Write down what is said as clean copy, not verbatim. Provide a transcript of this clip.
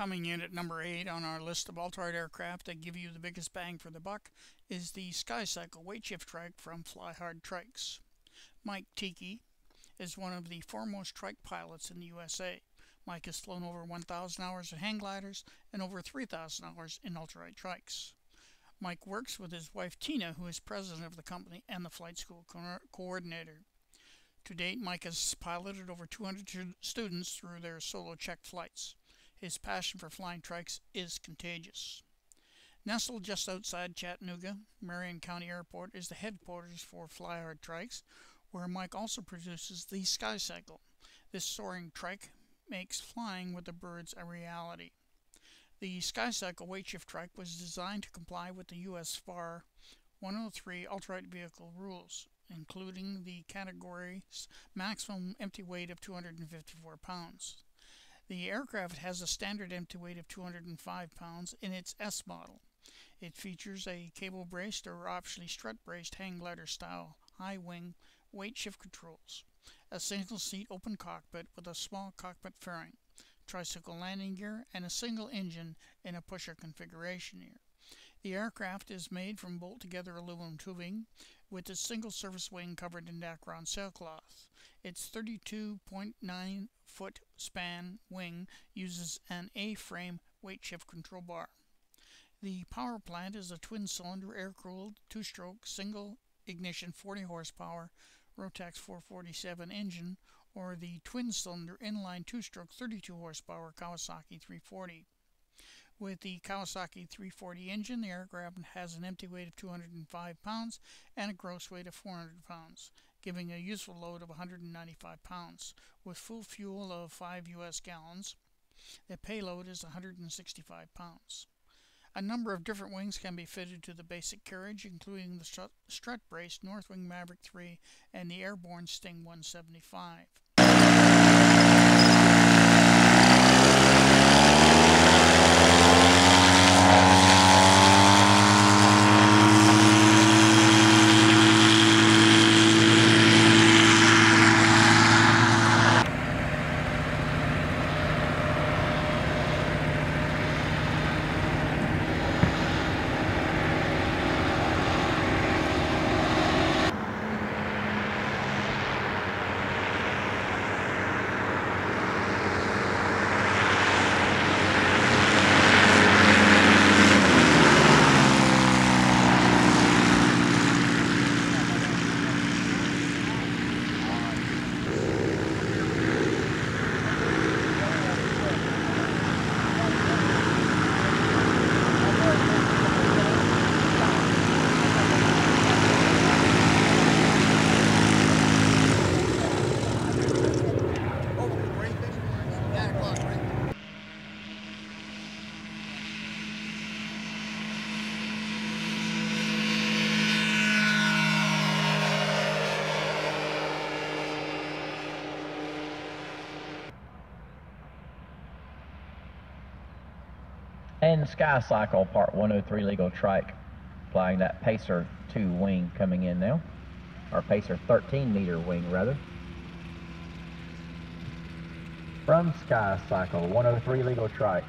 Coming in at number 8 on our list of ultralight aircraft that give you the biggest bang for the buck is the SkyCycle weight shift trike from Fly Hard Trikes. Mike Tiki is one of the foremost trike pilots in the USA. Mike has flown over 1,000 hours in hangliders and over 3,000 hours in ultralight trikes. Mike works with his wife Tina, who is president of the company and the flight school coordinator. To date, Mike has piloted over 200 students through their solo check flights. His passion for flying trikes is contagious. Nestled just outside Chattanooga, Marion County Airport is the headquarters for Fly Hard Trikes, where Mike also produces the SkyCycle. This soaring trike makes flying with the birds a reality. The SkyCycle weight shift trike was designed to comply with the U.S. FAR 103 Ultralight Vehicle rules, including the category's maximum empty weight of 254 pounds. The aircraft has a standard empty weight of 205 pounds in its S model. It features a cable-braced or optionally strut-braced hang glider style high wing weight shift controls, a single-seat open cockpit with a small cockpit fairing, tricycle landing gear, and a single engine in a pusher configuration here. The aircraft is made from bolt-together aluminum tubing with a single surface wing covered in Dacron sailcloth. Its 32.9-foot span wing uses an A-frame weight shift control bar. The power plant is a twin-cylinder air-cooled, two-stroke, single-ignition 40 horsepower Rotax 447 engine, or the twin-cylinder inline two-stroke 32 horsepower Kawasaki 340. With the Kawasaki 340 engine, the aircraft has an empty weight of 205 pounds and a gross weight of 400 pounds, giving a useful load of 195 pounds. With full fuel of 5 U.S. gallons, the payload is 165 pounds. A number of different wings can be fitted to the basic carriage, including the strut-braced Northwing Maverick 3 and the airborne Sting 175. And SkyCycle Part 103 legal trike, flying that Pacer 2 wing coming in now, or Pacer 13 meter wing rather. From SkyCycle 103 legal trikes.